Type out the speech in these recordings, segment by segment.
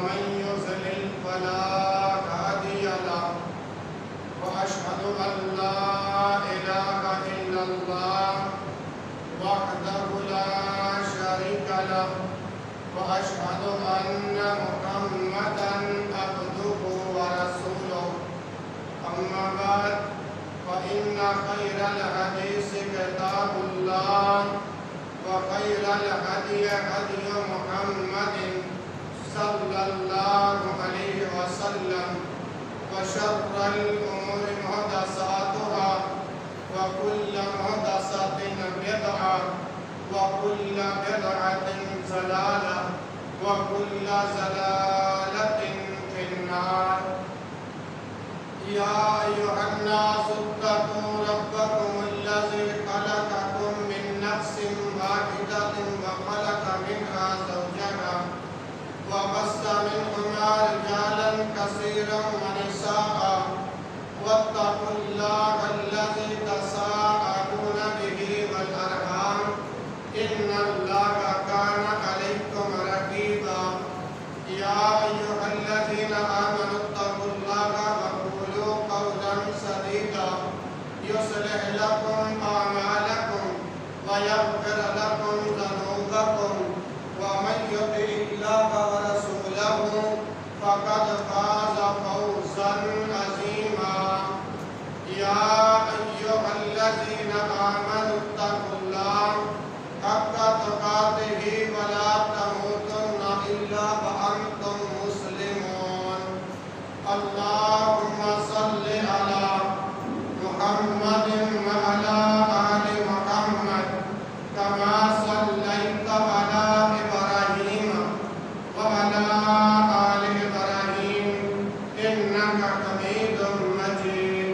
ومن يضلل فلا هادي له وأشهد أن لا إله إلا الله وحده لا شريك له وأشهد أن محمدا عبده ورسوله أما بعد فإن خير الحديث كتاب الله وخير الهدي هدي محمد صلى الله عليه وسلم وشر الأمور محدثاتها وكل محدثة بدعة وكل بدعة ضلالة وكل ضلالة في النار. يا أيها الناس اتقوا ربكم الذي خلقكم من نفس واحدة وخلق منها زوجها وبث منهما رجالا كثيرا ونساء واتقوا الله الذي تساءلون به والأرحام إن الله كان عليكم رقيبا. يا أيها الذين آمنوا اتقوا الله وقولوا قولا سديدا يصلح لكم أعمالكم ويغفر لكم ذنوبكم ومن يطع الله ورسوله فقد فاز فوزا عظيما. يا أيها الذين آمنوا اتقوا الله حق تقاته ولا تموتن إلا وأنتم مسلمون. اللهم صل على محمد وعلى آل محمد كما صليت على إبراهيم وعلى آل إبراهيم إنك حميد مجيد.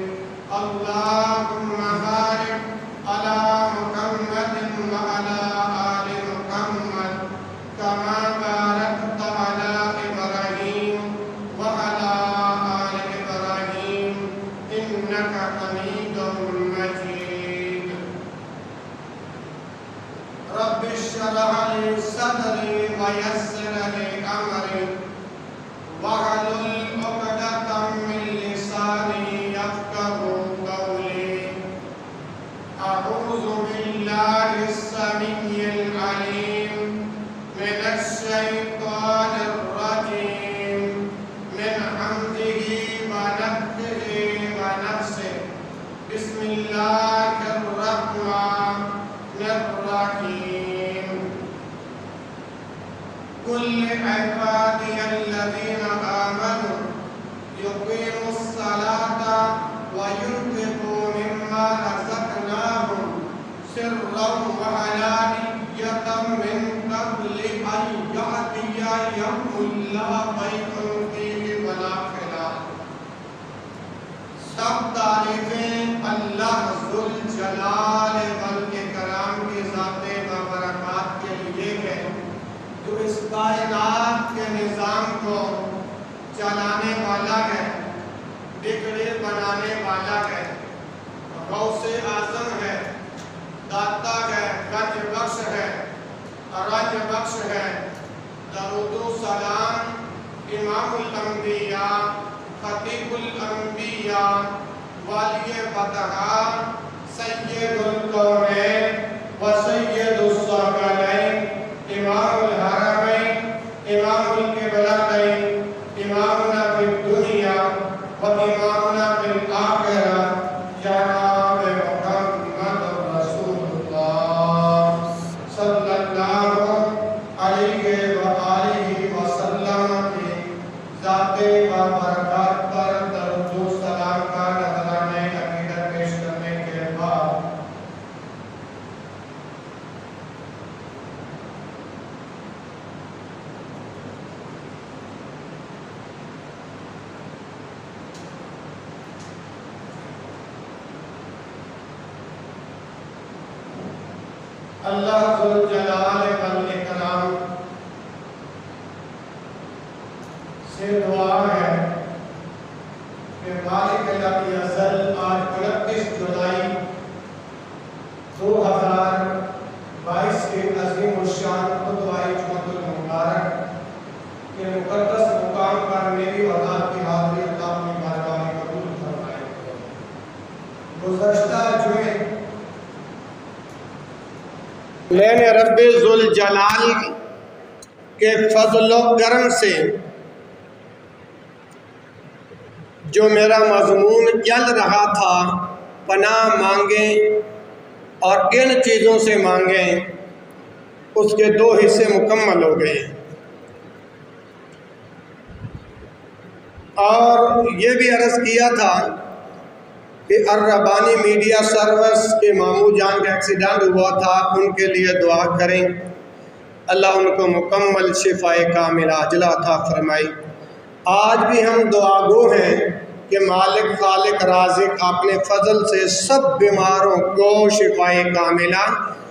اللهم بارك على محمد وعلى آل محمد كما باركت على إبراهيم وعلى آل إبراهيم إنك حميد مجيد. رب اشرح لي صدري ويسر لي أمري واحلل عقدة من لساني يفقهوا قولي. أعوذ بالله السميع العليم من الشيطان الرجيم من حمده ونفخه ونفسه. بسم الله الرحمن الرحيم. قل لعبادي الذين آمنوا يقيموا الصلاة وينفقوا مما رزقناهم سرا وعلانية من قبل أن يأتي يوم لا بيع فيه ولا خلال. سب تعریفیں اللہ ذوالجلال والاکرام کی ذات بابرکات کے لیے ہے جو اس کائنات کے نظام کو چلانے والا ہے، بگڑے بنانے والا ہے، غوث اعظم ہے، داتا ہے، گنج بخش ہے، رنج بخش ہے. درود و سلام امام الانبیاء، خطیب الانبیاء، والی فتحا، سید القونین و سید الثقلین، امام الحرمین، امام القبلتین، امامنا فی الدنیا و امامنا فی الآخرہ جناب محمد رسول اللہ صلی اللہ علیہ وآلہ وسلم کی ذات بابرکات پر درود و سلام کا نذرانہ عقیدت پیش کرنے کے بعد اللہ ذوالجلال والاکرام سے دعا ہے کہ مالک لم یزل آج 29 جولائی 2022 کے عظیم الشان خطبہ جمعۃ المبارک کے مقدس میں نے رب ذوالجلال کے فضل و کرم سے جو میرا مضمون چل رہا تھا پناہ مانگیں اور ان چیزوں سے مانگیں، اس کے 2 حصے مکمل ہو گئے، اور یہ بھی عرض کیا تھا کہ الربانی میڈیا سروس کے ماموں جان کا ایکسیڈنٹ ہوا تھا، ان کے لیے دعا کریں، اللہ ان کو مکمل شفاء کاملہ عاجلہ عطا فرمائے۔ آج بھی ہم دعا گو ہیں کہ مالک خالق رازق اپنے فضل سے سب بیماروں کو شفاء کاملہ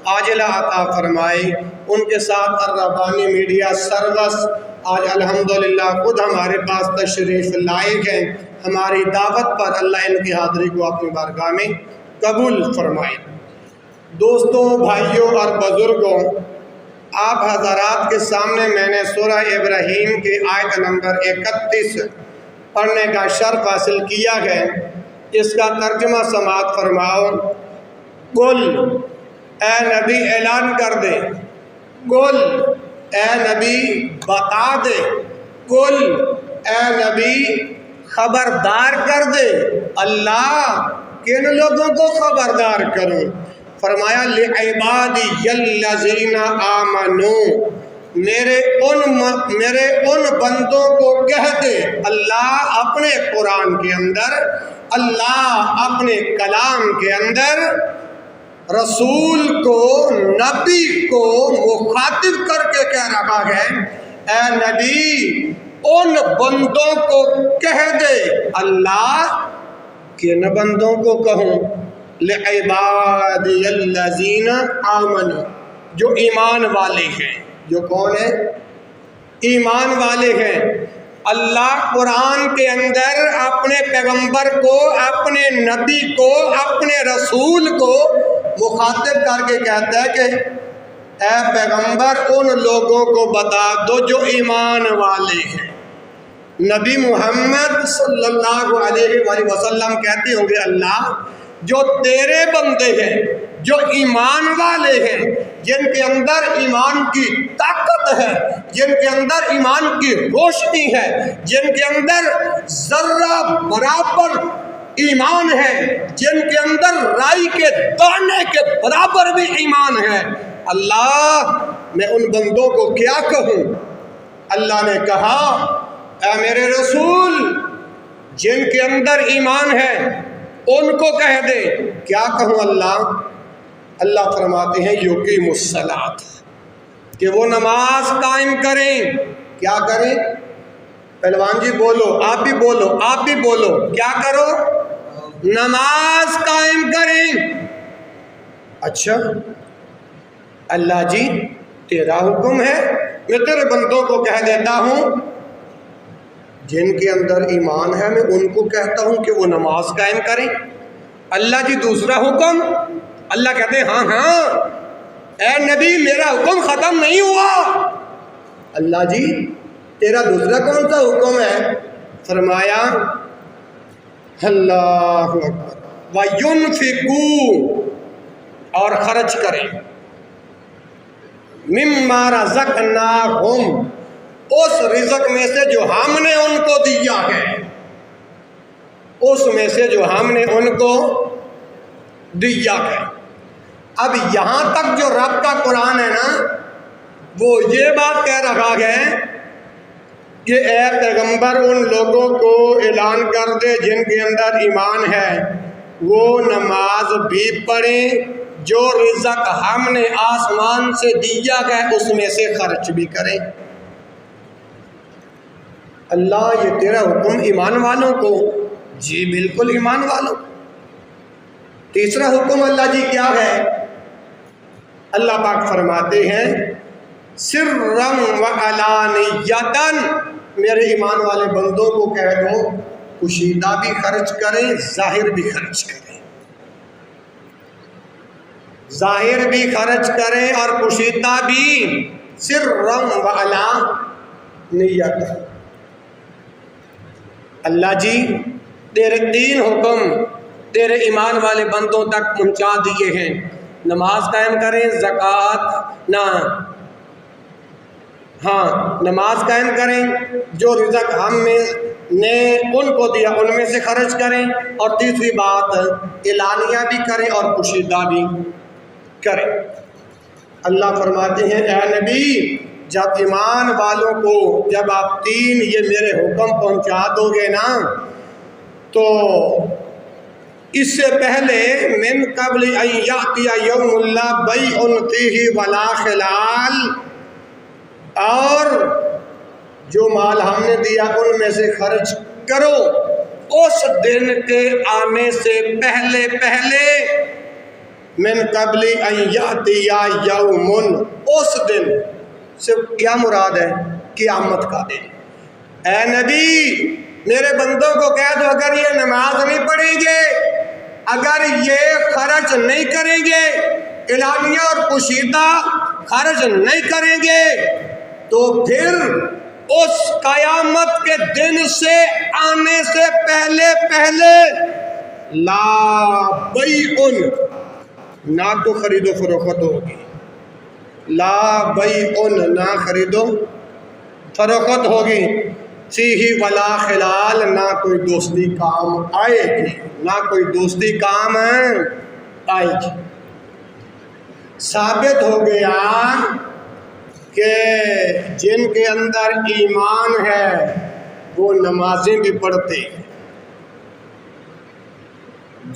عاجلہ عطا فرمائے۔ ان کے ساتھ الربانی میڈیا سروس آج الحمدللہ خود ہمارے پاس تشریف لائے ہیں، ہماری دعوت پر اللہ ان کی حاضری کو اپنی بارگاہ میں قبول فرمائے۔ دوستوں، بھائیوں اور بزرگوں، آپ حضرات کے سامنے میں نے سورہ ابراہیم کی آیت نمبر 31 پڑھنے کا شرف حاصل کیا ہے، اس کا ترجمہ سماعت فرماؤ۔ قل، اے نبی اعلان کر دے، قل، اے نبی بتا دے، قل، اے نبی خبردار کر دے۔ اللہ کن لوگوں کو خبردار کروں؟ فرمایا لعبادی الذین آمنوا، میرے ان بندوں کو کہہ دے۔ اللہ اپنے قرآن کے اندر، اللہ اپنے کلام کے اندر رسول کو، نبی کو مخاطب کر کے کہہ رہا ہے، اے نبی ان بندوں کو کہہ دے۔ اللہ کن بندوں کو کہوں؟ لعبادی الذین آمنوا، جو ایمان والے ہیں۔ جو کون ہے؟ ایمان والے ہیں۔ اللہ قرآن کے اندر اپنے پیغمبر کو، اپنے نبی کو، اپنے رسول کو مخاطب کر کے کہتا ہے کہ اے پیغمبر ان لوگوں کو بتا دو جو ایمان والے ہیں۔ نبی محمد صلی اللہ علیہ وآلہ وسلم کہتے ہوں گے اللہ جو تیرے بندے ہیں، جو ایمان والے ہیں، جن کے اندر ایمان کی طاقت ہے، جن کے اندر ایمان کی روشنی ہے، جن کے اندر ذرہ برابر ایمان ہے، جن کے اندر رائی کے دانے کے برابر بھی ایمان ہے، اللہ میں ان بندوں کو کیا کہوں؟ اللہ نے کہا اے میرے رسول جن کے اندر ایمان ہے ان کو کہہ دے۔ کیا کہوں اللہ؟ اللہ فرماتے ہیں یقیموا الصلاۃ، کہ وہ نماز قائم کریں۔ کیا کریں؟ پہلوان جی بولو، آپ بھی بولو، آپ بھی بولو، کیا کرو؟ نماز قائم کریں۔ اچھا اللہ جی تیرا حکم ہے، میں تیرے بندوں کو کہہ دیتا ہوں جن کے اندر ایمان ہے، میں ان کو کہتا ہوں کہ وہ نماز قائم کریں۔ اللہ جی دوسرا حکم؟ اللہ کہتے ہیں ہاں ہاں اے نبی میرا حکم ختم نہیں ہوا۔ اللہ جی تیرا دوسرا کون سا حکم ہے؟ فرمایا اللہ اکبر وَيُنْفِقُوا، اور خرچ کریں، مِمَّا رَزَقْنَاهُمْ، اس رزق میں سے جو ہم نے ان کو دیا ہے، اس میں سے جو ہم نے ان کو دیا ہے۔ اب یہاں تک جو رب کا قرآن ہے نا، وہ یہ بات کہہ رہا ہے کہ اے پیغمبر ان لوگوں کو اعلان کر دے جن کے اندر ایمان ہے وہ نماز بھی پڑھیں، جو رزق ہم نے آسمان سے دیا ہے اس میں سے خرچ بھی کریں۔ اللہ یہ تیرا حکم ایمان والوں کو؟ جی بالکل ایمان والوں۔ تیسرا حکم اللہ جی کیا ہے؟ اللہ پاک فرماتے ہیں سرًا وعلانیۃً، میرے ایمان والے بندوں کو کہہ دو کشیدہ بھی خرچ کریں، ظاہر بھی خرچ کریں، ظاہر بھی خرچ کریں اور کشیدہ بھی، سرًا وعلانیۃً۔ اللہ جی تیرے 3 حکم تیرے ایمان والے بندوں تک پہنچا دیے ہیں۔ نماز قائم کریں، زکوٰۃ نہ، ہاں نماز قائم کریں، جو رزق ہم نے ان کو دیا ان میں سے خرچ کریں، اور تیسری بات اعلانیہ بھی کریں اور پوشیدہ بھی کریں۔ اللہ فرماتے ہیں اے نبی جب ایمان والوں کو جب آپ 3 یہ میرے حکم پہنچا دو گے نا، تو اس سے پہلے من قبل ان یاتی یوم لا بیع فیہ ولا خلال، اور جو مال ہم نے دیا ان میں سے خرچ کرو اس دن کے آنے سے پہلے پہلے، من قبل ان یاتی یوم، اس دن سے کیا مراد ہے؟ قیامت کا دن۔ اے نبی میرے بندوں کو کہہ دو اگر یہ نماز نہیں پڑھیں گے، اگر یہ خرچ نہیں کریں گے، اعلانیہ اور پوشیدہ خرچ نہیں کریں گے، تو پھر اس قیامت کے دن سے آنے سے پہلے پہلے لا بیع، نہ تو خرید و فروخت ہوگی، لا بیع نہ خرید و فروخت ہوگی، فیہ ولا خلال نہ کوئی دوستی کام آئے گی، نہ کوئی دوستی کام آئے گی۔ ثابت ہو گیا کہ جن کے اندر ایمان ہے وہ نمازیں بھی پڑھتے ہیں،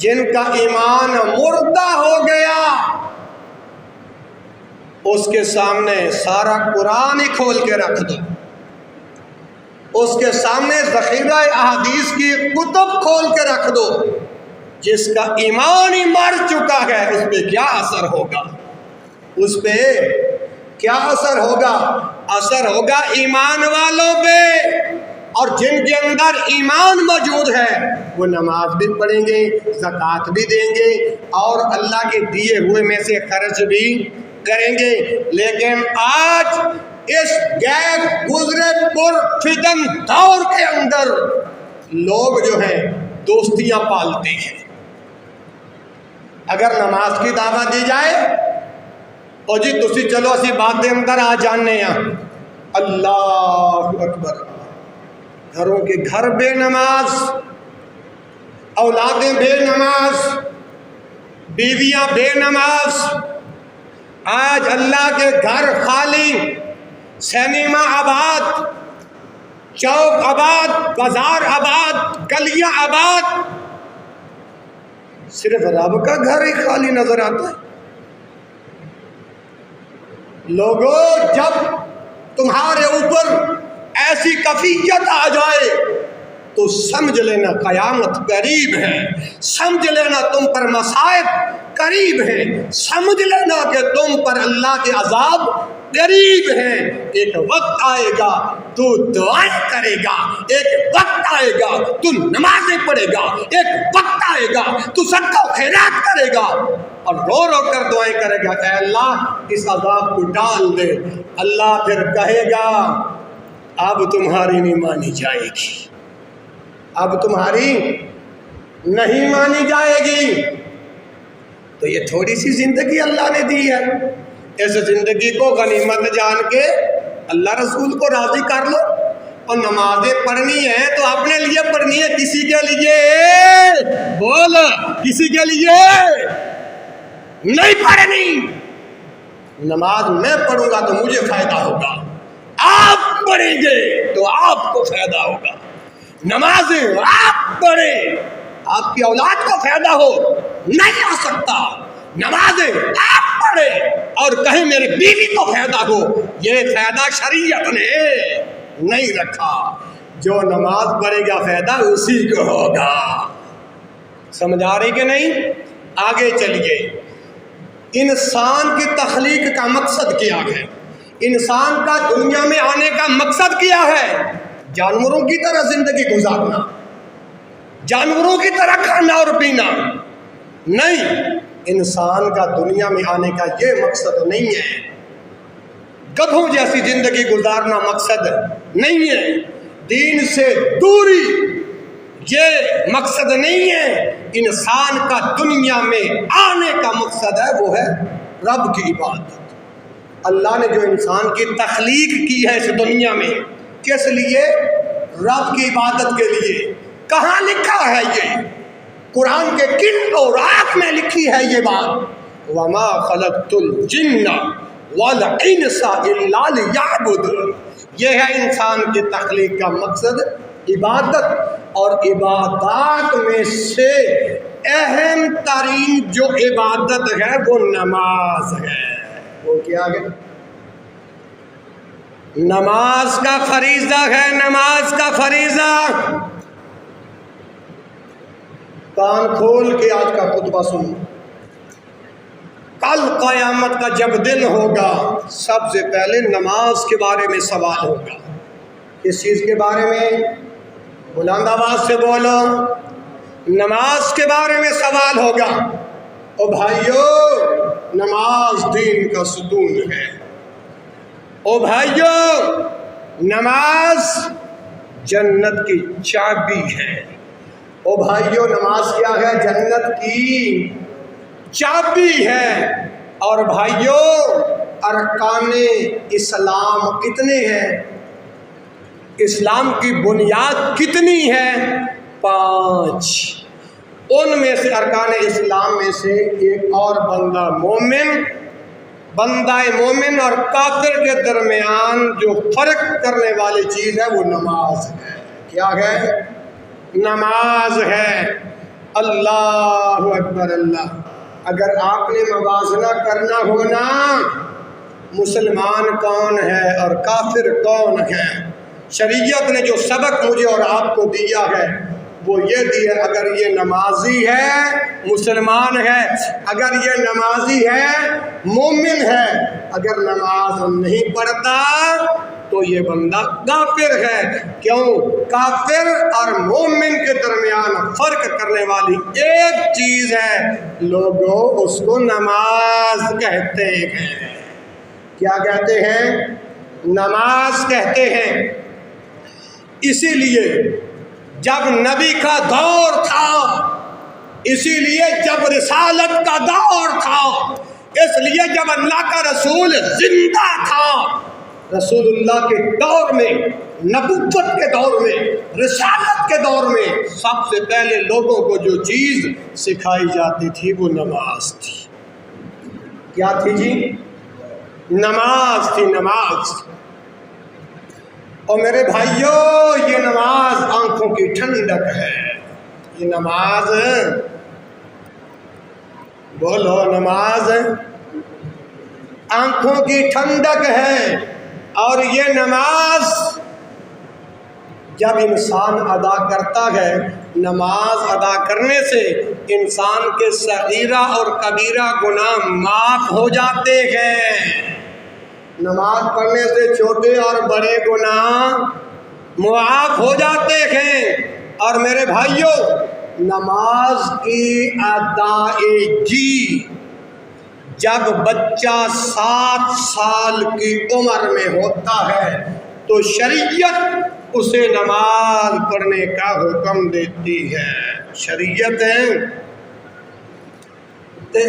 جن کا ایمان مردہ ہو گیا اس کے سامنے سارا قرآن ہی کھول کے رکھ دو، اس کے سامنے ذخیرہ احادیث کی کتب کھول کے رکھ دو، جس کا ایمان ہی مر چکا ہے اس پہ کیا اثر ہوگا؟ اس پہ کیا اثر ہوگا؟ اثر ہوگا ایمان والوں پہ، اور جن کے اندر ایمان موجود ہے وہ نماز بھی پڑھیں گے، زکوٰۃ بھی دیں گے، اور اللہ کے دیے ہوئے میں سے خرچ بھی کریں گے۔ لیکن آج اس غیر گزرے پر فتن دور کے اندر لوگ جو ہیں دوستیاں پالتے ہیں۔ اگر نماز کی دعوت دی جائے اور جی تسی چلو اسی بات دے اندر آ جانے ہیں، اللہ اکبر، گھروں کے گھر بے نماز، اولادیں بے نماز، بیویاں بے نماز، آج اللہ کے گھر خالی، سینما آباد، چوک آباد، بازار آباد، گلیاں آباد، صرف رب کا گھر ہی خالی نظر آتا ہے۔ لوگوں جب تمہارے اوپر ایسی کفیت آ جائے تو سمجھ لینا قیامت قریب ہے، سمجھ لینا تم پر مصائب قریب ہیں، سمجھ لینا کہ تم پر اللہ کے عذاب قریب ہیں۔ ایک وقت آئے گا تو دعائیں کرے گا، ایک وقت آئے گا تو نمازیں پڑھے گا، ایک وقت آئے گا تو صدقہ و خیرات کرے گا، اور رو رو کر دعائیں کرے گا اے اللہ اس عذاب کو ڈال دے۔ اللہ پھر کہے گا اب تمہاری نہیں مانی جائے گی، اب تمہاری نہیں مانی جائے گی۔ تو یہ تھوڑی سی زندگی اللہ نے دی ہے، اس زندگی کو غنیمت جان کے اللہ رسول کو راضی کر لو، اور نمازیں پڑھنی ہیں تو اپنے لیے پڑھنی ہے، کسی کے لیے بول، کسی کے لیے نہیں پڑھنی۔ نماز میں پڑھوں گا تو مجھے فائدہ ہوگا، آپ پڑھیں گے تو آپ کو فائدہ ہوگا۔ نمازیں آپ پڑھیں، آپ کی اولاد کو فائدہ ہو نہیں آ سکتا۔ نمازیں آپ پڑھیں اور کہیں میرے بیوی کو فائدہ ہو، یہ فائدہ شریعت نے نہیں رکھا۔ جو نماز پڑھے گا فائدہ اسی کو ہوگا۔ سمجھ آ رہی کہ نہیں؟ آگے چلیے، انسان کی تخلیق کا مقصد کیا ہے؟ انسان کا دنیا میں آنے کا مقصد کیا ہے؟ جانوروں کی طرح زندگی گزارنا، جانوروں کی طرح کھانا اور پینا نہیں۔ انسان کا دنیا میں آنے کا یہ مقصد نہیں ہے، گدھوں جیسی زندگی گزارنا مقصد نہیں ہے، دین سے دوری یہ مقصد نہیں ہے، انسان کا دنیا میں آنے کا مقصد ہے وہ ہے رب کی عبادت۔ اللہ نے جو انسان کی تخلیق کی ہے اس دنیا میں کس لیے؟ رب کی عبادت کے لیے۔ کہاں لکھا ہے یہ؟ قرآن کے کن اوراق میں لکھی ہے یہ بات؟ وما خلقت الجن والانس الا لیعبدون۔ یہ ہے انسان کی تخلیق کا مقصد عبادت، اور عبادات میں سے اہم ترین جو عبادت ہے وہ نماز ہے۔ وہ کیا ہے؟ نماز کا فریضہ ہے، نماز کا فریضہ۔ کان کھول کے آج کا خطبہ سنو۔ کل قیامت کا جب دن ہوگا سب سے پہلے نماز کے بارے میں سوال ہوگا۔ کس چیز کے بارے میں؟ بلند آواز سے بولو۔ نماز کے بارے میں سوال ہوگا۔ او بھائیو، نماز دین کا ستون ہے۔ او بھائیو، نماز جنت کی چابی ہے۔ او بھائیو، نماز کیا ہے؟ جنت کی چابی ہے۔ اور بھائیو، ارکان اسلام کتنے ہیں؟ اسلام کی بنیاد کتنی ہے؟ 5۔ ان میں سے ارکان اسلام میں سے ایک اور بندہ مومن اور کافر کے درمیان جو فرق کرنے والی چیز ہے وہ نماز ہے۔ کیا ہے؟ نماز ہے۔ اللہ اکبر اللہ۔ اگر آپ نے موازنہ کرنا ہونا مسلمان کون ہے اور کافر کون ہے، شریعت نے جو سبق مجھے اور آپ کو دیا ہے وہ یہ دیا، اگر یہ نمازی ہے مسلمان ہے، اگر یہ نمازی ہے مومن ہے، اگر نماز نہیں پڑھتا تو یہ بندہ کافر ہے۔ کیوں؟ کافر اور مومن کے درمیان فرق کرنے والی ایک چیز ہے، لوگوں اس کو نماز کہتے ہیں۔ کیا کہتے ہیں؟ نماز کہتے ہیں۔ اسی لیے جب نبی کا دور تھا، اسی لیے جب رسالت کا دور تھا، اس لیے جب اللہ کا رسول زندہ تھا، رسول اللہ کے دور میں، نبوت کے دور میں، رسالت کے دور میں سب سے پہلے لوگوں کو جو چیز سکھائی جاتی تھی وہ نماز تھی۔ کیا تھی جی؟ نماز تھی، نماز۔ اور میرے بھائیوں، یہ نماز آنکھوں کی ٹھنڈک ہے۔ یہ نماز، بولو، نماز آنکھوں کی ٹھنڈک ہے۔ اور یہ نماز جب انسان ادا کرتا ہے، نماز ادا کرنے سے انسان کے صغیرہ اور کبیرہ گناہ معاف ہو جاتے ہیں۔ نماز پڑھنے سے چھوٹے اور بڑے گناہ معاف ہو جاتے ہیں۔ اور میرے بھائیوں، نماز کی ادائیگی جب بچہ 7 سال کی عمر میں ہوتا ہے تو شریعت اسے نماز پڑھنے کا حکم دیتی ہے۔ شریعت ہے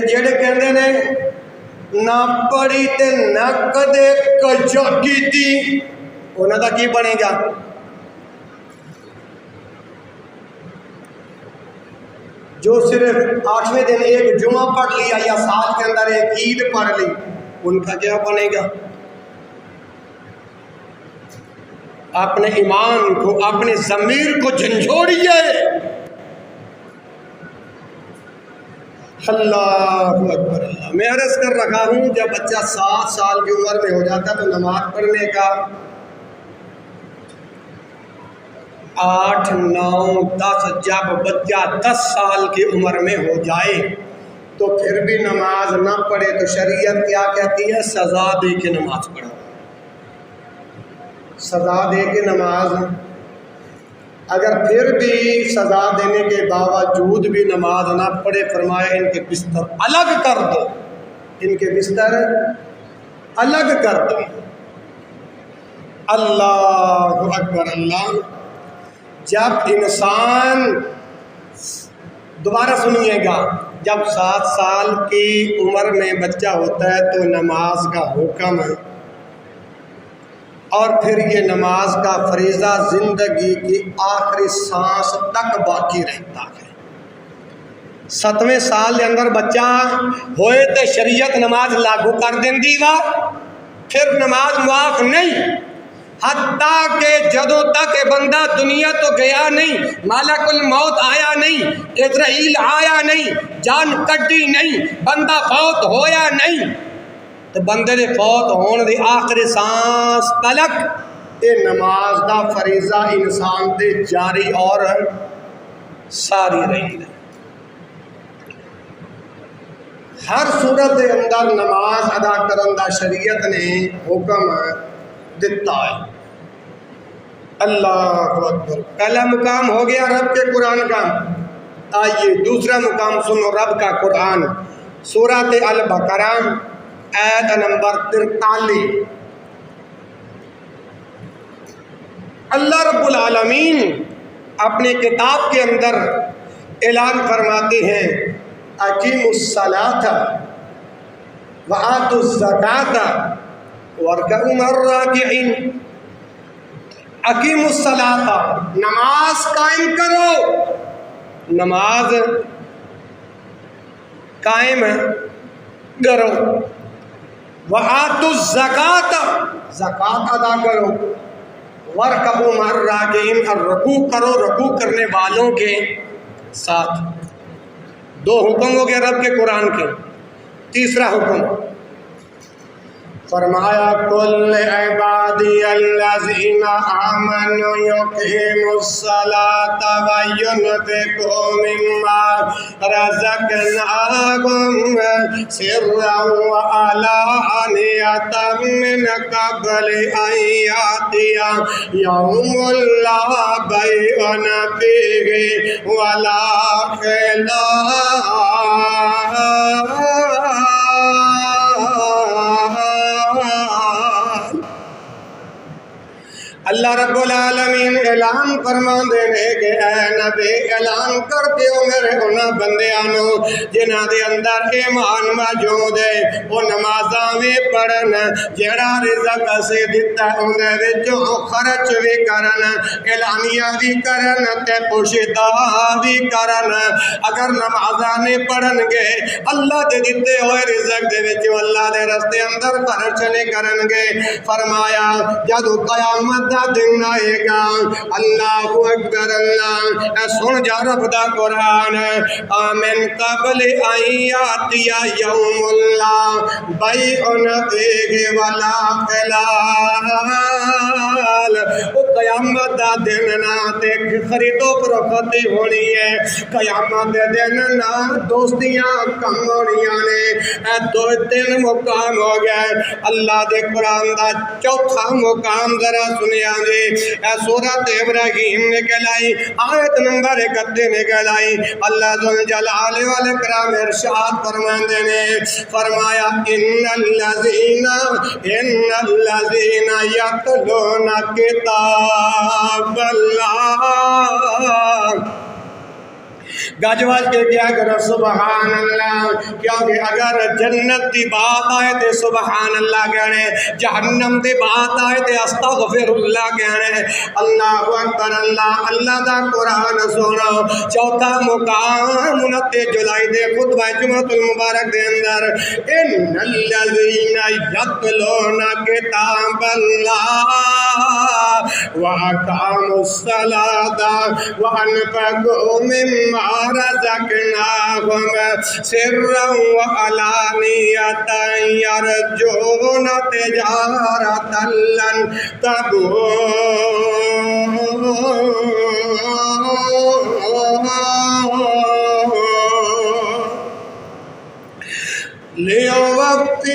جڑے کہندے نے نہ پڑھی تے نہ کدے کجا کیتی، انہاں دا کی بنے گا؟ جو صرف 8ویں دن ایک جمعہ پڑھ لیا یا سال کے اندر ایک عید پڑھ لی، ان کا کیا بنے گا؟ اپنے ایمان کو، اپنے ضمیر کو جھنجھوڑیے۔ اللہ اکبر اللہ۔ میں عرض کر رکھا ہوں، جب بچہ 7 سال کی عمر میں ہو جاتا تو نماز پڑھنے کا 8، 9، 10، جب بچہ 10 سال کی عمر میں ہو جائے تو پھر بھی نماز نہ پڑھے تو شریعت کیا کہتی ہے؟ سزا دے کے نماز پڑھو۔ سزا دے کے نماز، اگر پھر بھی سزا دینے کے باوجود بھی نماز نہ پڑھے، فرمایا ان کے بستر الگ کر دو، ان کے بستر الگ کر دو۔ اللہ اکبر اللہ۔ جب انسان دوبارہ سنیے گا، جب 7 سال کی عمر میں بچہ ہوتا ہے تو نماز کا حکم ہے، اور پھر یہ نماز کا فریضہ زندگی کی آخری سانس تک باقی رہتا ہے۔ 7ویں سال کے اندر بچہ ہوئے تو شریعت نماز لاگو کر دیندی وا، پھر نماز معاف نہیں، حتیٰ کہ جدوں تک یہ بندہ دنیا تو گیا نہیں، ملک الموت آیا نہیں، اسرائیل آیا نہیں، جان کٹی نہیں، بندہ فوت ہویا نہیں، تو بندے دے فوت ہون دی آخری سانس تلک یہ نماز دا فریضہ انسان دے جاری اور ساری رہی ہے۔ ہر صورت دے اندر نماز ادا کرن دا شریعت نے حکم دیتا ہے۔ اللہ اکبر۔ پہلا مقام ہو گیا رب کے قرآن کا، آئیے دوسرا مقام سنو رب کا قرآن، سورۃ البقرہ آیت نمبر 43۔ اللہ رب العالمین اپنے کتاب کے اندر اعلان فرماتے ہیں، اقیموا الصلاۃ وآتوا الزکاۃ وارکعوا مع الراکعین۔ اقیموا الصلاۃ، نماز قائم کرو، نماز قائم کرو، وآتوا الزکاۃ، زکوٰۃ ادا کرو، وارکعوا مع الراکعین، اور رکوع کرو رکوع کرنے والوں کے ساتھ۔ 2 حکم ہو گیا رب کے قرآن کے۔ تیسرا حکم فرمایا، کل عبادی الذین آمنوا یقیموا الصلاۃ وینفقوا مما رزقناہم سرا وعلانیۃ من قبل ان یأتی یوم لا بیع فیہ ولا خلال۔ اللہ رب العالمین اعلان فرما دینے کہ اے نبی اعلان کر دیو میرے انہاں بندیانو جنہاں دے اندر ایمان موجود ہے، وہ نمازاں بھی پڑھن، جیڑا رزق اسی دتا اندے وچوں خرچ بھی کرن، اعلانیہ بھی کرن تے پوشیدہ بھی کرن۔ اگر نمازاں نہیں پڑھن گے، اللہ دے دتے ہوئے رزق دے وچوں اللہ دے رستے اندر خرچ نہیں کرن گے، فرمایا جدوں قیامت دا دن آئے گا، اللہ اکبر، اللہ اے سن جا رب دا قرآن، آمن قبل ان یاتی یوم اللہ بیع فیہ ولا خلال۔ وہ قیامت دا دن نہ تے خرید و فروخت ہونی ہے، قیامت دے دن نہ دوستیاں کم ہونیاں نے۔ اے 2 مقام ہو گئے۔ اللہ دے قرآن دا چوتھا مقام ذرا سنیا جی، اے سورۃ ابراہیم نکل آئی، آیت نمبر 31 نکل آئی۔ اللہ ذو الجلال والاکرام ارشاد فرماندے نے، فرمایا ان الذین یتلون کتاب اللہ، گجواج کے کیا کرو سبحان اللہ، کیونکہ اگر جنت دی بات آئے تے سبحان اللہ کہنے، جہنم دی بات آئے تے استغفر اللہ کہنے۔ اللہ اکبر، اللہ دا قرآن سنو۔ چوتھا مقام 29 جولائی دے خطبہ جمعۃ المبارک دے اندر، ان الذین یتلون کتاب اللہ واقاموا الصلاۃ وانفقوا مما رزقناہم سرا وعلانیۃ یرجون تجارۃ لن تبور۔ لِيُوَفِّيَهُمْ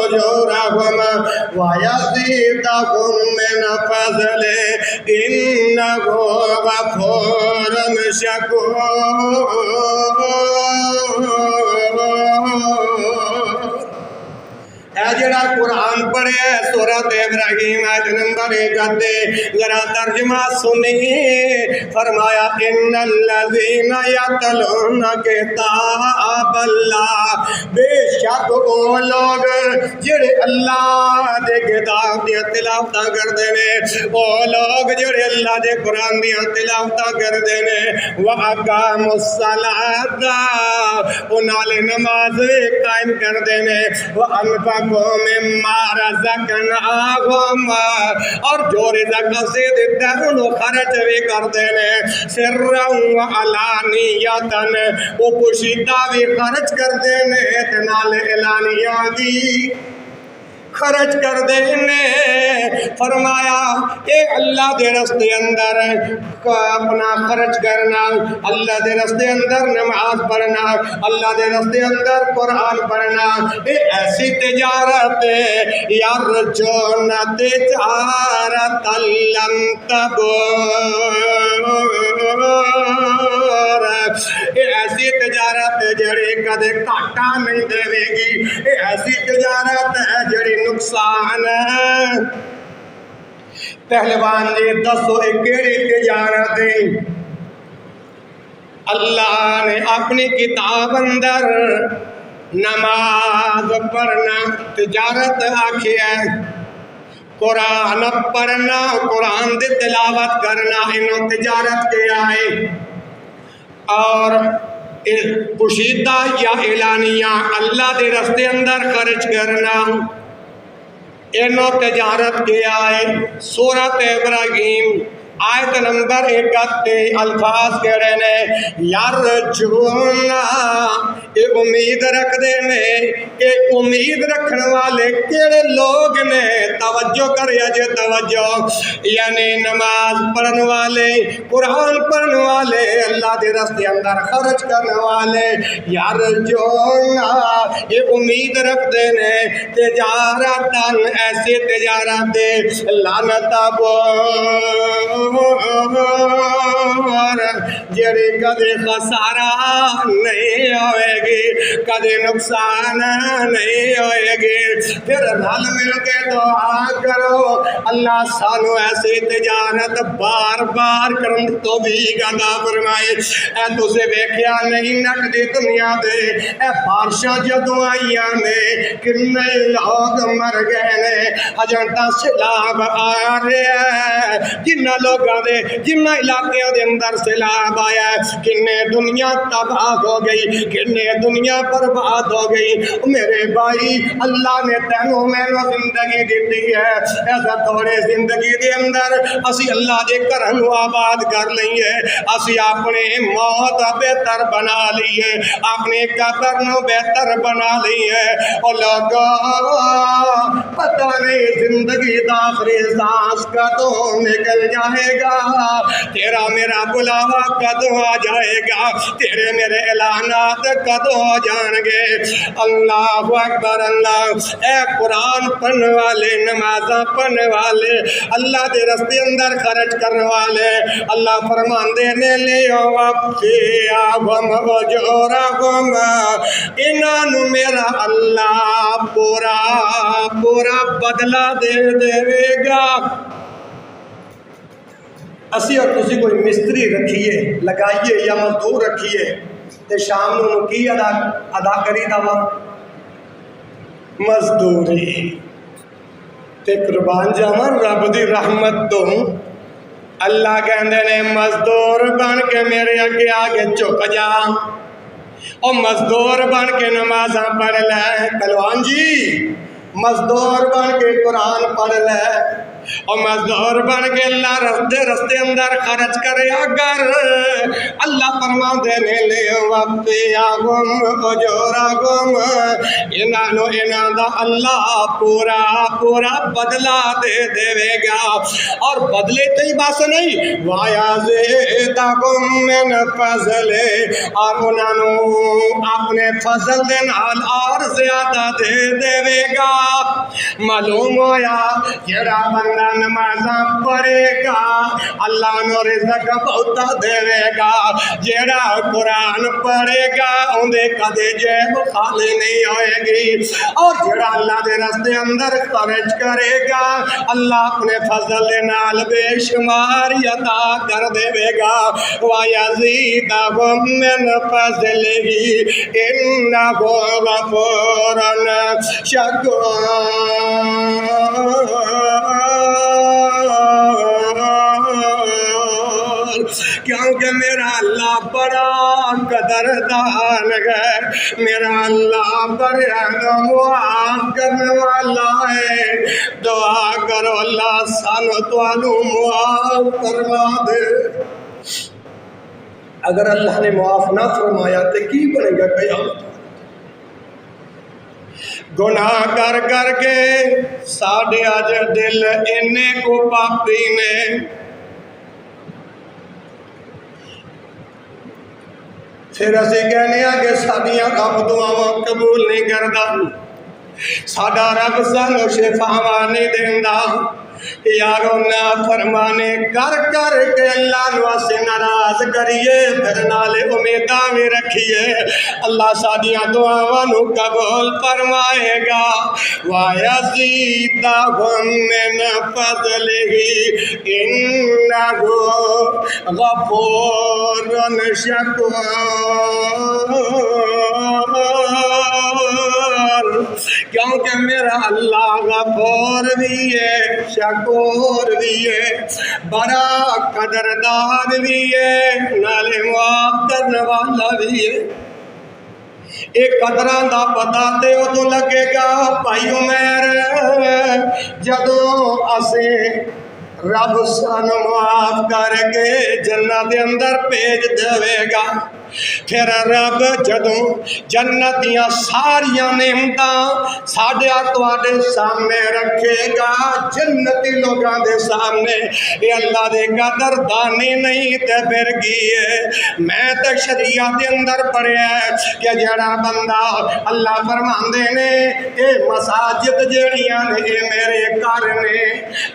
أُجُورَهُمْ وَيَزِيدَهُم مِّن فَضْلِهِ إِنَّهُ غَفُورٌ شَكُورٌ۔ اے جڑا قرآن پڑھے سورۃ ابراہیم آیت نمبر 31 ذرا ترجمہ سنیے، فرمایا ان الذین یتلون کتاب اللہ، بے شک وہ لوگ جڑے اللہ دے کتاب دی تلاوت کردے نے، وہ لوگ جڑے اللہ دے قرآن دی تلاوت کردے نے، وَأَقَامُوا الصَّلَاةَ انہاں لے نماز قائم کردے نے، وَأَنفَقُوا مِمَّا رَزَقْنَاهُمْ اور جو رزق سے دیتا ہے انہوں خرچ بھی کردے نے، سِرًّا وَعَلَانِيَةً وہ پوشیدہ بھی خرچ کردے نے، تے نال اعلانیہ بھی خرچ کر دینے۔ فرمایا اے اللہ دے رستے اندر اپنا خرچ کرنا، اللہ دے رستے اندر نماز پڑھنا، اللہ دے رستے اندر قرآن پڑھنا، اے ایسی تجارت یرجون تجارت لن تبور، اے ایسی تجارت جڑی کدے گھاٹا نہیں دے گی، اے ایسی تجارت ہے جڑی نقصان ہے۔ پہلوان جی دسو ایک کیڑی تجارت ہے؟ اللہ نے اپنی کتاب اندر نماز پڑھنا تجارت آکھی ہے، قرآن پڑھنا، قرآن دی تلاوت کرنا انہوں تجارت کے آئے، اور پوشیدہ یا اعلانیہ اللہ دے رستے اندر خرچ کرنا انہوں تجارت کے آئے۔ سورۃ ابراہیم آیت نمبر 31 الفاظ کہڑے نے، یرجون اے امید رکھ دے نے، اے امید رکھنے والے کیڑے لوگ نے؟ توجہ کریا جے توجہ، یعنی نماز پڑھنے والے، قرآن پڑھنے والے، اللہ دے رستے اندر خرچ کرنے والے، یرجون اے امید رکھ دے نے، تجارتاً ایسی تجارت لن تبور جڑی کدے خسارہ نہیں ہوئے گی، کدے نقصان نہیں ہوئے گی۔ پھر رل مل کے دعا کرو اللہ سانو ایسی تجارت بار بار کرن تو بھی عطا فرمائے۔ اے تسے ویکھیا نہیں نقدی دنیا دے اے بارشاں جدوں آئیاں نے کنے لوگ مر گئے نے، ہجانتا سیلاب آ رہے ہیں، جنہ لوگاں دے جنہ علاقے دے اندر سیلاب آیا ہے، کنے دنیا تباہ ہو گئی، کنے دنیا برباد ہو گئی۔ میرے بھائی اللہ نے تینوں مینوں زندگی دیتی ہے، ایسا تھوڑے زندگی دے اندر اسی اللہ دے گھراں نوں آباد کر لئیے، اسی اپنے موت بہتر بنا لئیے، اپنے قبر نوں بہتر بنا لئیے۔ اور لوگوں پتہ نہیں زندگی دا آخری سانس کدوں نکل جائے گا، تیرا میرا بلاوا کدوں آ جائے گا، تیرے میرے اعلانات کدوں آ جان گے۔ اللہ اکبر اللہ۔ اے قرآن پڑھنے والے، نمازاں پڑھنے والے، اللہ دے رستے اندر خرچ کرنے والے، اللہ فرماندے نے لیو وفیہم اجورہم، انہاں نوں میرا اللہ پورا پورا بدلہ دے دے گا۔ اسی اور تسی کوئی مستری رکھیے لگائیے یا مزدور رکھیے تے شام نوں کی ادا کری دا مزدوری تے قربان جاواں رب دی رحمت تو اللہ کہندے نے مزدور بن کے میرے اگے آگے جھک جا، او مزدور بن کے نمازاں پڑھ لے، پہلوان جی مزدور بن کے قرآن پڑھ لے، اور مزدور بن کے اللہ رستے اندر خرچ کرے، اگر اللہ فرما دینے لے وفیہم اجورہم، انہاں دا اللہ پورا پورا بدلہ دے دے گا، اور بدلے تو ہی بس نہیں وَيَزِيدَهُم مِّن فَضْلِهِ، اور انہاں اپنے فضل دے نال اور زیادہ دے گا۔ معلوم ہویا جڑا بندہ نمازاں پڑھے گا اللہ نو رزق بہتا دے گا جیڑا قرآن پڑھے گا اندے کدے جیب خالی نہیں ہوئے گی اور جیڑا اللہ دے راستے اندر خرچ کرے گا اللہ اپنے فضل نال بے شمار عطا کر دے گا وَيَزِيدَهُم مِّن فَضْلِهِ إِنَّهُ غَفُورٌ شَكُورٌ کیونکہ میرا اللہ بڑا قدردان ہے میرا اللہ بڑا معاف کرنے والا ہے دعا کرو اللہ سانو توانو معاف فرما دے اگر اللہ نے معاف نہ فرمایا تو کی بنے گا قیامت گناہ کر کر کے ساڑھے آج دل انہیں کو پاپی نے پھر اسی کہنے کہ ساڑیاں رب دعاواں قبول نہیں کردا ساڑا رب سانو شفاواں نہیں دیندا یارو نا فرمانے کر کر کے اللہ نو سے ناراض کریے پھر نالے امیداں میں رکھیے اللہ ساڑیاں دعاواں نو قبول فرمائے گا وَيَزِيدَهُم مِّن فَضْلِهِ إِنَّهُ غَفُورٌ شَكُورٌ کیونکہ میرا اللہ غفور بھی ہے شکور بھی ہے بڑا قدردان بھی ہے نالے معاف کرنے والا بھی ہے ایک قدران دا پتا تے او تو لگے گا بھائی عمر جدوں اسے رب سانو معاف کر کے جنت دے اندر بھیج دے گا پھر رب جدوں جنتیاں ساریاں نعمتاں ساڈے تواڈے سامنے رکھے گا جنتی لوگاں دے سامنے یہ اللہ دے قدر دانی نہیں تے پھر کی ہے میں تے شریعت دے اندر پڑھیا ہے کہ جڑا بندہ اللہ فرماندے نے اے مساجد جڑیاں نے اے میرے گھر نے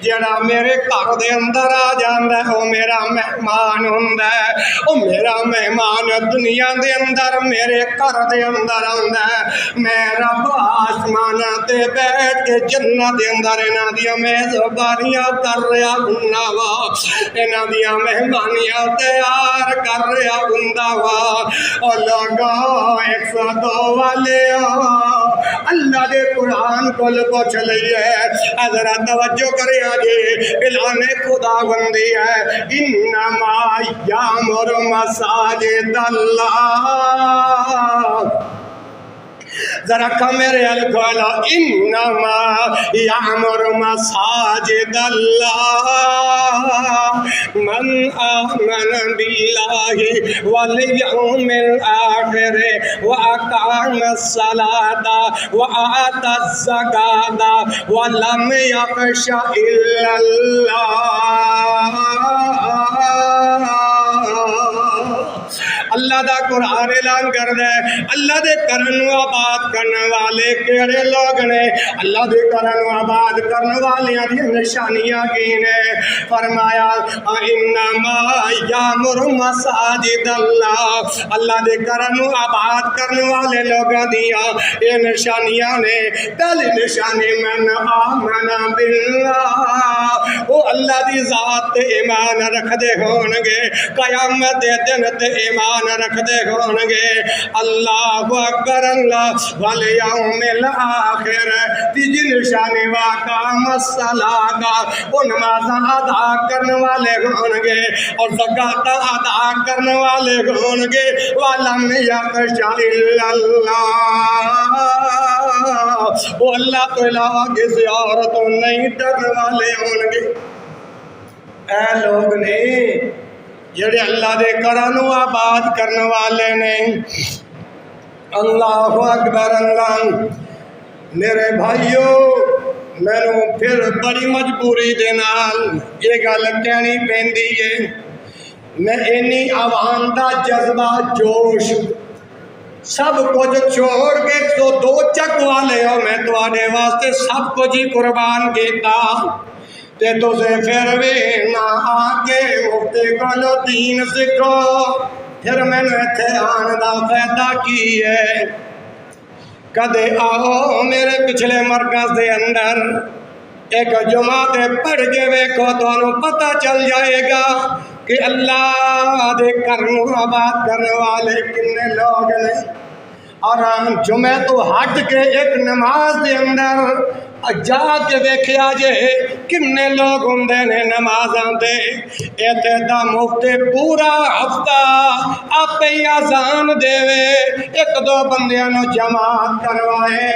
جڑا میرے گھر دے اندر آ جاندا ہے او میرا مہمان ہوندا ہے او میرا مہمان دنیا دے اندر میرے گھر دے اندر آندا ہے میں رب آسمان تے بیٹھ کے جنت دے اندر انہاں دیاں میزبانیاں کر رہا ہوندا وا انہاں دیاں مہمانیاں تیار کر رہا ہوندا وا او لوگو 102 والے اللہ دے قرآن کول پوچھ لئیے حضرت توجہ کرے آجے اعلان خدا بندی ہے انما یامر مساجد اللہ ذرا میرے الکولا انما یعمر مساجد اللہ من آمن باللہ والیوم الآخر واقام الصلاة وآت الزکاة ولم یخش الا اللہ اللہ دا قرآن اعلان کر دے اللہ دے کرن و آباد کرنے والے کیڑے لوگ نے اللہ دے کرن و آباد کرنے والے دی نشانیاں کی نے فرمایا انما یامر مساجد اللہ اللہ دے کرن و آباد کرنے والے لوگاں دیاں یہ نشانیاں نے پہلی نشانی من آمن باللہ وہ اللہ دی ذات تے ایمان رکھ دے ہونگے قیامت دے دن تے ایمان رکھ دے ہونگے اللہ اکبر اللہ والیوم الآخر تیجی نشانی واقام الصلاة وہ نمازاں ادا کرنے والے ہونگے اور زکاة ادا کرنے والے ہونگے وَلَمْ يَخْشَ إِلَّا اللَّهِ وہ اللہ تو علاوہ کسی اور تو نہیں ڈرنے والے ہونگے اے لوگ نہیں جڑے اللہ دے کرن و آباد کرنے والے نہیں اللہ اکبر اللہ میرے بھائیو میں پھر بڑی مجبوری دے نال یہ گل کہنی پیندی ہے میں اینی عوام دا جذبہ جوش سب کچھ چھوڑ کے 102 چک والے ہو میں تواڈے واسطے سب کچھ ہی قربان کیتا تے تسے پھر بھی نہ آکے مفتی کولو دین سکھو، پھر مینوں ایتھے آن دا فائدہ کی ہے؟ کدے آؤ میرے پچھلے مرکز دے اندر ایک جمعہ تے پڑھ کے ویکھو، تانوں پتہ چل جائے گا کہ اللہ دے کرنوں آباد کرنے والے کنے لوگ نے۔ اور جمعہ تو ہٹ کے ایک نماز دے اندر جا کے ویکھیا جے کنے لوگ ہوندے نے نمازاں دے، ایتھے دا مفتی پورا ہفتہ آپے ہی اذان دے ایک دو بندیاں نو جماعت کروائے۔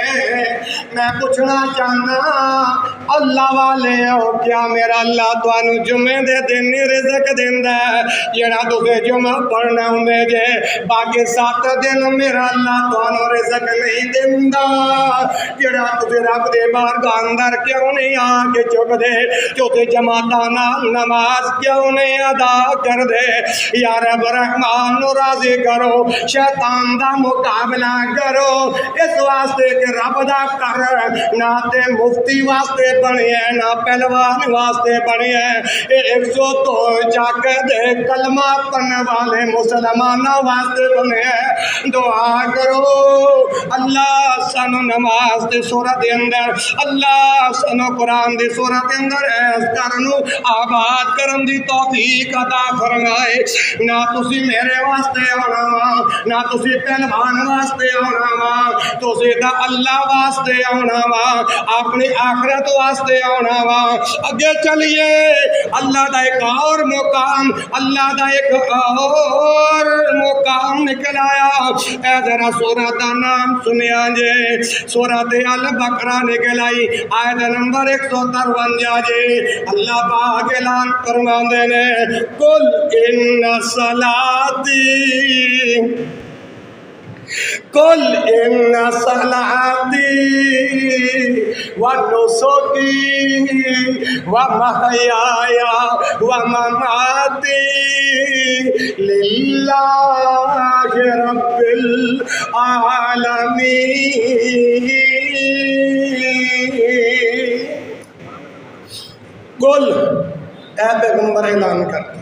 میں پوچھنا چاہنا اللہ والے ہو، کیا میرا اللہ تانوں جمعے دے دن رزق دیندا ہے جڑا تسے جمعہ پڑھنا ہوندے جے، باقی 7 دن میرا اللہ تانوں رزق نہیں دیندا؟ جڑا تسے رب دے بارگاہ اندر کیوں نہیں آ کے چک دے، جو تے جماعتاں نال نماز کیوں نہیں ادا کر دے؟ یا رب رحمان نو راضی کرو، شیطان دا مقابلہ کرو، اس واسطے کہ رب دا کر نہ تے مفتی واسطے بنے ہے نہ پہلوان واسطے بنے ہے، ایک سو تو چک دے کلمہ پڑھنے والے مسلمانوں واسطے بنے ہے۔ دعا کرو اللہ سانو نماز دے سورت دے اندر، اللہ سانو قرآن دے سورت دے اندر ایس کرنو آباد کرن دی توفیق عطا فرمائے۔ نہ تسی میرے واسطے آنا وا، نہ تسی پہلوان واسطے آنا وا، تسی دا اللہ واسطے آنا وا، اپنی آخرت واسطے آنا وا۔ اگے چلیے، اللہ دا ایک اور مقام، اللہ دا ایک اور مقام نکل آیا۔ اے ذرا سورت دا نام سنیا جے، سورت البقرہ نکل آئی، آیت نمبر 153 جے۔ اللہ پاک اعلان فرماندے نے، قل ان صلاتی، قل ان صلاتی ونسکی ومحیای ومماتی للہ رب العالمین۔ قل، اے پیغمبر اعلان کر دیں۔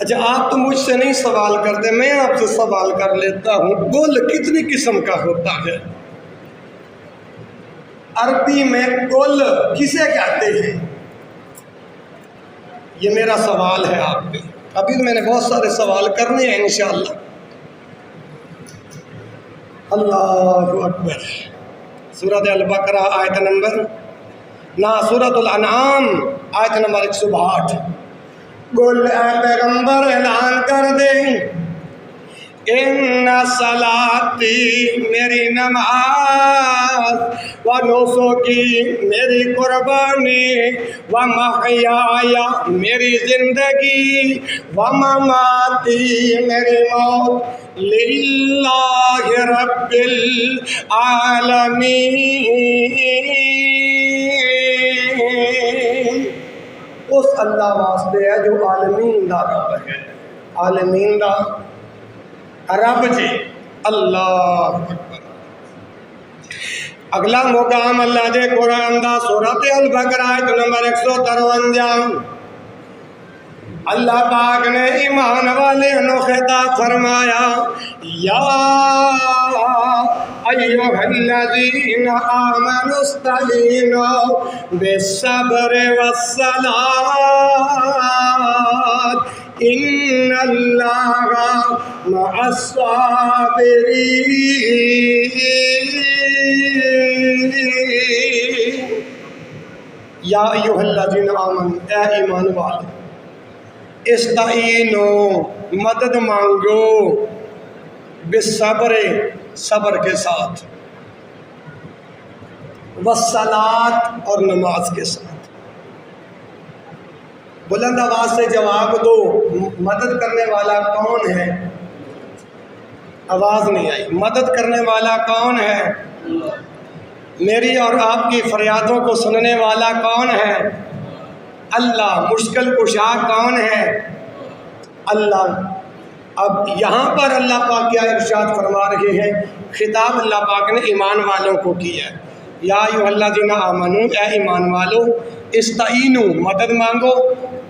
اچھا آپ تو مجھ سے نہیں سوال کرتے، میں آپ سے سوال کر لیتا ہوں، قل کتنی قسم کا ہوتا ہے؟ عربی میں قل کسے کہتے ہیں؟ یہ میرا سوال ہے آپ پہ، ابھی میں نے بہت سارے سوال کرنے ہیں انشاءاللہ۔ اللہ اکبر۔ سورۃ البقرہ آیت نمبر سورۃ الانعام آیت نمبر 162۔ قل اے پیغمبر اعلان کر دیں، ان صلاتی میری نماز، و نسکی میری قربانی، و محیایا میری زندگی، و مماتی میری موت، للہ رب العالمین، اس اللہ واسطے ہے جو عالمین دا رب ہے، عالمین دا رب جی۔ اللہ اکبر۔ اگلا مقام اللہ دے قرآن دا سورۃ البقرہ آیت نمبر 153۔ اللہ پاک نے ایمان والے نو خطاب فرمایا، یا ایھا الذین آمنوا استعینوا بالصبر والصلاۃ ان اللہ مع الصابرین۔ یا ایھا الذین آمنوا، اے ایمان والے، استعینوا مدد مانگو، بالصبر صبر کے ساتھ، والصلاۃ اور نماز کے ساتھ۔ بلند آواز سے جواب دو، مدد کرنے والا کون ہے؟ آواز نہیں آئی۔ مدد کرنے والا کون ہے؟ میری اور آپ کی فریادوں کو سننے والا کون ہے؟ اللہ۔ مشکل کشا کون ہے؟ اللہ۔ اب یہاں پر اللہ پاک کیا ارشاد فرما رہے ہیں؟ خطاب اللہ پاک نے ایمان والوں کو کیا ہے۔ یا ایھا الذین آمنو، اے ایمان والو، استعینوا مدد مانگو،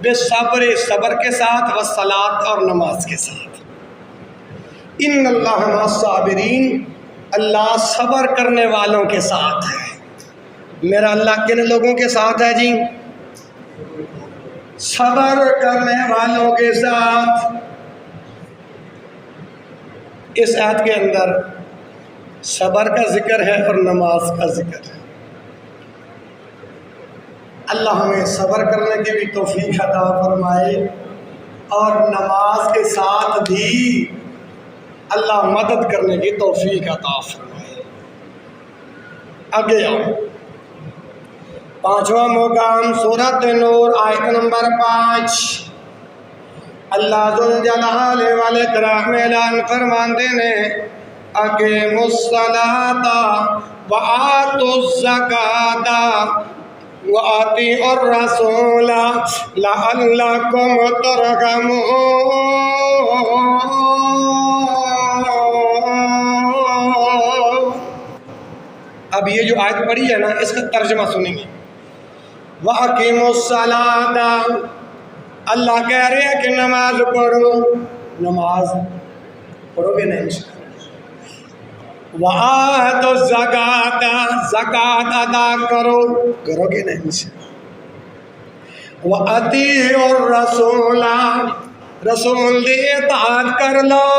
بالصبر صبر کے ساتھ، والصلاۃ اور نماز کے ساتھ، ان اللہ مع الصابرین، اللہ صبر کرنے والوں کے ساتھ ہے۔ میرا اللہ کن لوگوں کے ساتھ ہے جی؟ صبر کرنے والوں کے ساتھ۔ اس آیت کے اندر صبر کا ذکر ہے اور نماز کا ذکر ہے۔ اللہ ہمیں صبر کرنے کی بھی توفیق عطا فرمائے اور نماز کے ساتھ بھی اللہ مدد کرنے کی توفیق عطا فرمائے۔ آگے آؤ، 5واں مقام سورۃ نور آیت نمبر 5۔ اللہ ذوالجلال والاکرام اعلان فرماندے نے، اقیموا الصلاۃ وآتوا الزکاۃ وآتیعوا الرسول لعلکم ترحمون۔ اب یہ جو آیت پڑھی ہے نا، اس کا ترجمہ سنیں گے۔ وَأَقِیمُوا الصَّلَاةَ، اللہ کہہ رہے ہیں کہ نماز پڑھو، نماز پڑھو گے نہیں انشاءاللہ۔ وَآتُوا الزَّکَاةَ، زکوٰۃ ادا کرو، کرو گے نہیں انشاءاللہ۔ وَأَطِیعُوا الرَّسُولَ، رسول دی اطاعت کر لو۔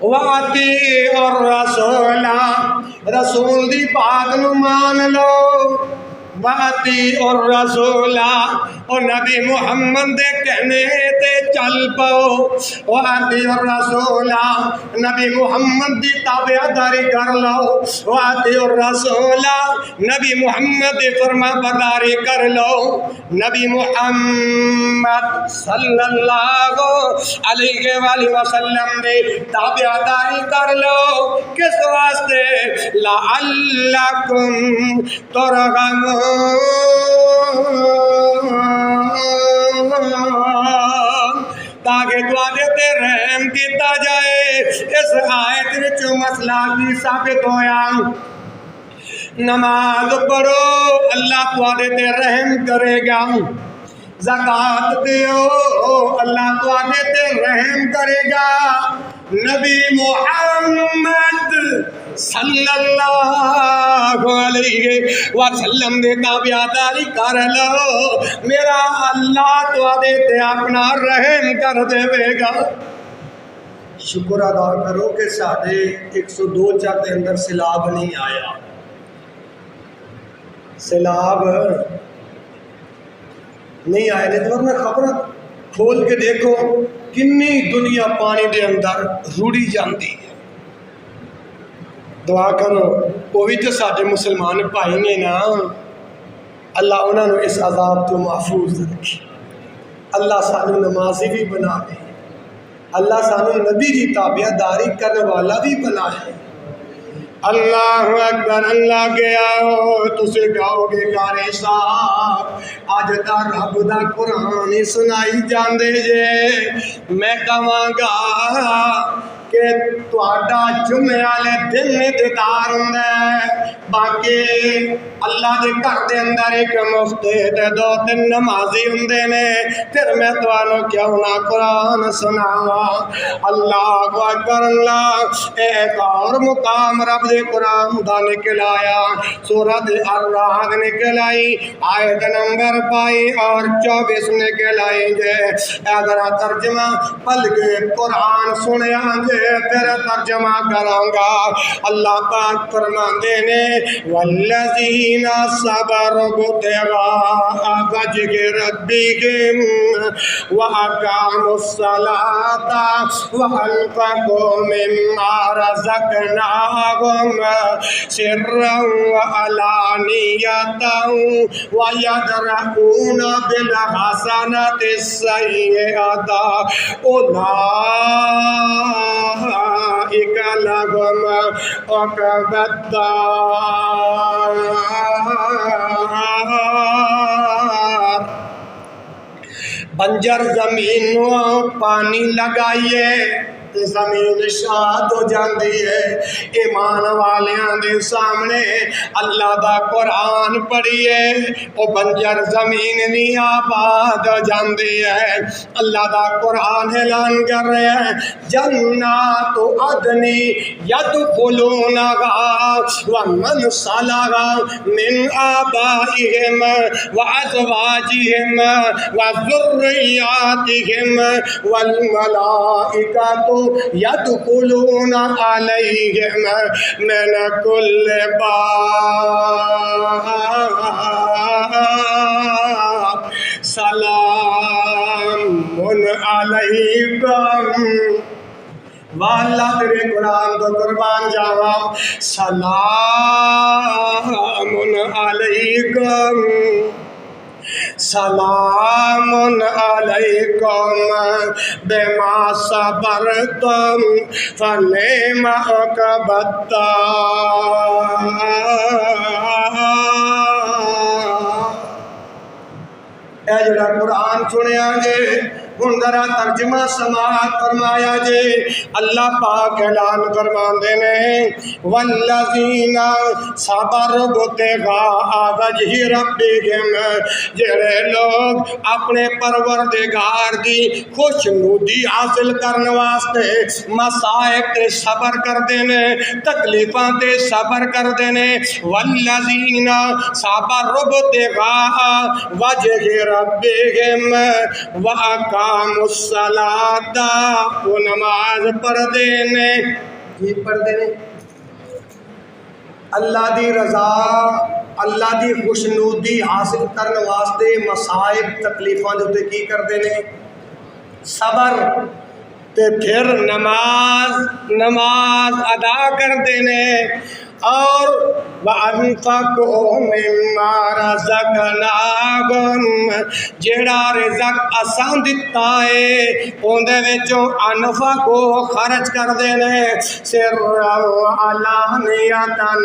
وَأَطِیعُوا الرَّسُولَ، رسول دی بات نو مان لو۔ وَأَطِیعُوا الرَّسُولَ، اور نبی محمد دے کہنے تے چل پاؤ۔ وَأَطِیعُوا الرَّسُولَ، نبی محمد دی تابعداری کر لو۔ وَأَطِیعُوا الرَّسُولَ، نبی محمد دی فرما برداری کر لو۔ نبی محمد صلی اللہ علیہ وآلہ وسلم دی تابعداری کر لو۔ کس واسطے؟ لعلکم ترحمون، تاکہ تواڈے تے رحم کیتا جائے۔ اس آیت وچ مسئلہ کی ثابت ہویا؟ نماز پڑھو، اللہ تواڈے تے رحم کرے گا۔ زکوٰۃ دیو، اللہ تواڈے تے رحم کرے گا۔ نبی محمد صلی اللہ علیہ وسلم دے تابعداری کر لو، میرا اللہ تواڈے تے اپنا رحم کر دے گا۔ شکر ادا کرو کہ ساڈے 102 چک دے اندر سیلاب نہیں آیا۔ سیلاب نہیں آئے نے تو ورنہ خبر کھول کے دیکھو کنی دنیا پانی دے اندر روڑی جاندی ہے۔ دعا کرو، وہ بھی تو سارے مسلمان بھائی نے نا، اللہ انہوں نے اس عذاب تو محفوظ رکھے۔ اللہ سانو نمازی بھی بنا دے، اللہ سانو نبی کی تابعداری کرنے والا بھی بنائے۔ اللہ اکبر، اللہ گیا ہو تسے گاؤ گے گارے صاحب، آج دا رب دا قرآن سنائی جاندے جے۔ میں کہاں گا کہ تواڈا جمعے والے دن دیدار ہوندا ہے، باقی اللہ دے گھر دے اندر ایک مفتے تے 2-3 نمازی ہوندے نے۔ پھر میں تانوں کیوں نہ قرآن سناواں۔ اللہ اکبر، اللہ ایک اور مقام رب دے قرآن دا نکل آیا، سورۃ الرعد نکل آئی، آیت نمبر 22 اور 24 نکل آئی جے۔ اگر ترجمہ پل کے قرآن سنیا جے پھر ترجمہ کراں گا۔ اللہ پاک فرماندے نے، والذین صبروا ابتغاء وجہ ربہم واقاموا الصلاۃ وانفقوا مما رزقناہم سرا وعلانیۃ ویدرؤون بالحسنۃ السیئۃ اولئک لهم عقبی الدار۔ بنجر زمین پانی لگائیے، تے زمین شاد ہو جاندی ہے۔ ایمان والیاں دے سامنے اللہ دا قرآن پڑھیے او بنجر زمین بھی آباد ہو جاندی ہے۔ اللہ دا قرآن اعلان کر رہے ہیں جنات عدن يدخلونها ومن صلح من آبائهم وأزواجهم وذرياتهم والملائكة يدخلون عليهم من كل باب سلام علیکم۔ واللہ تیرے قرآن تو قربان جاوا، سلام علیکم سلام علیکم بما صبرتم فنعم عقبی الدار۔ اے جڑا قرآن سنیا جے ہن ذرا ترجمہ سماعت فرمایا جے۔ اللہ پاک اعلان فرماندے نے والذین صبروا ابتغاء وجہ ربہم، جڑے لوگ اپنے پروردگار دی خوشنودی حاصل کرنے واسطے مصائب تے صبر کردے نے، تکلیفاں تے صبر کردے نے۔ والذین صبروا ابتغاء وجہ ربہم وَأَقَامُوا الصَّلَاةَ، وہ نماز پڑھ دینے کی پڑھ دینے اللہ دی رضا، اللہ دی خوشنودی حاصل کرنے واسطے مصائب تکلیفاں جو تے کی کر دینے صبر، تے پھر نماز ادا کر دینے۔ اور وَأَنفَقُوا مِمَّا رَزَقْنَاهُمْ، جیڑا رزق اساں دتا ہے اوندے وچوں انفقوا خرچ کر دینے، سرًّا وعلانیۃً،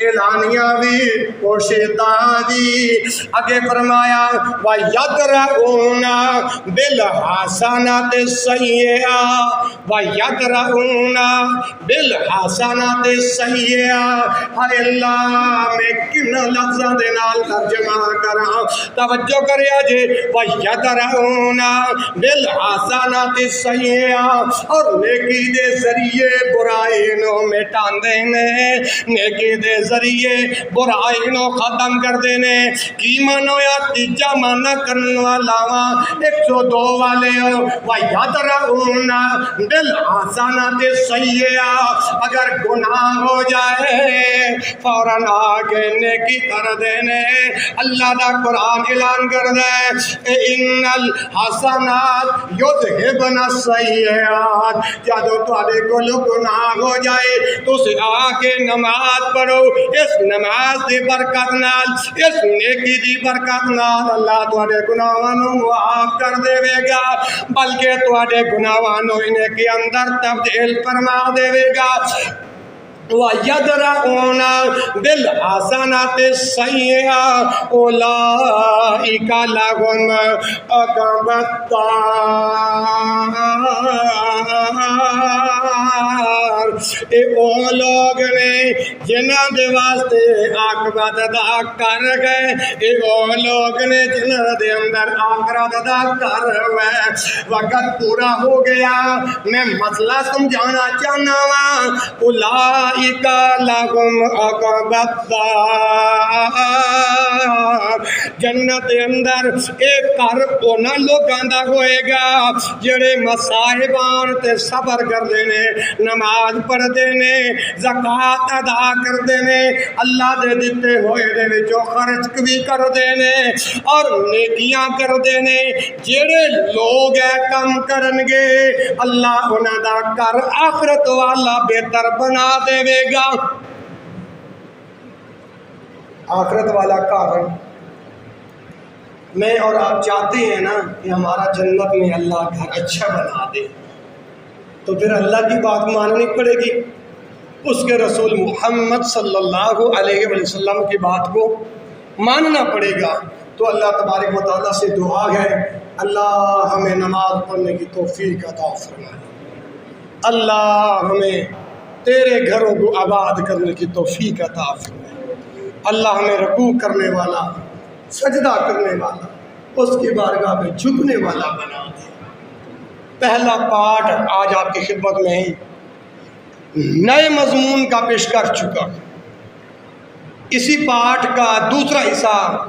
اعلانیہ بھی پوشیدہ بھی۔ آگے فرمایا وَيَدْرَؤُونَ بِالْحَسَنَةِ السَّيِّئَةَ، وَيَدْرَؤُونَ بِالْحَسَنَةِ السَّيِّئَةَ۔ ہائے اللہ میں کن لفظاں دے نال ترجمہ کراں، توجہ کریا جے۔ وَيَدْرَؤُونَ بِالْحَسَنَةِ السَّيِّئَةَ، اور نیکی دے ذریعے برائی نو مٹاندے نے، نیکی دے ذریعے برائی نو ختم کر دینے۔ کی مانو یا تیجا مانا کرنے والا 102 والے ہو۔ وَيَدْرَؤُونَ بِالْحَسَنَةِ السَّيِّئَةَ، اگر گناہ ہو جائے فوراً آگے نیکی کر دینے۔ اللہ دا قرآن اعلان کر دے اِنَّ الْحَسَنَاتِ يُذْهِبْنَ السَّيِّئَاتِ، جادو تواڈے کول گناہ ہو جائے تو اسے آگے نماز پڑھو، اس نماز دی برکت نال، اس نیکی دی برکت نال اللہ تواڈے گناہاں نوں معاف کر دے گا، بلکہ تواڈے گناہاں نوں نیکی اندر تبدیل فرما دے گا۔ وَيَدْرَؤُونَ بِالْحَسَنَةِ السَّيِّئَةَ أُولَٰئِكَ لَهُمْ عُقْبَى الدَّارِ، اے او لوگ نے جنہاں دے واسطے عاقبت ادا کر گئے، اے او لوگ نے جنہاں دے اندر آخرت ادا کر گئے۔ وقت پورا ہو گیا، میں مسئلہ سمجھانا چاہنا ہوں۔ اولئک لہم عقبی الدار، جنت دے اندر ایک گھر انہاں لوگاں دا ہوئے گا جڑے مصائب آن تے صبر کر دینے، نماز پڑھ دینے، زکوٰۃ ادا کر دینے، اللہ دے دتے ہوئے دے وچوں خرچ بھی کر دینے اور نیکیاں کر دینے۔ جڑے لوگ اے کم کرن گے اللہ انہاں دا گھر آخرت والا بہتر بنا دے گا۔ آخرت والا گھر میں اور آپ چاہتے ہیں نا کہ ہمارا جنت میں اللہ گھر اچھا بنا دے، تو پھر اللہ کی بات ماننی پڑے گی، اس کے رسول محمد صلی اللہ علیہ وسلم کی بات کو ماننا پڑے گا۔ تو اللہ تبارک و تعالیٰ سے دعا ہے اللہ ہمیں نماز پڑھنے کی توفیق عطا فرمائے۔ اللہ ہمیں تیرے گھروں کو آباد کرنے کی توفیق عطا فرمائے۔ اللہ ہمیں رکوع کرنے والا، سجدہ کرنے والا، اس کی بارگاہ میں جھکنے والا بنا دے۔ پہلا پارٹ آج آپ کی خدمت میں ہی نئے مضمون کا پیش کر چکا۔ اسی پارٹ کا دوسرا حصہ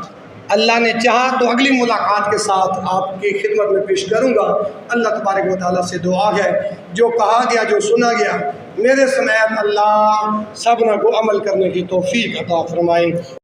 اللہ نے چاہا تو اگلی ملاقات کے ساتھ آپ کی خدمت میں پیش کروں گا۔ اللہ تبارک و تعالیٰ سے دعا ہے جو کہا گیا، جو سنا گیا، میرے سمیت اللہ سبنا کو عمل کرنے کی توفیق عطا فرمائیں۔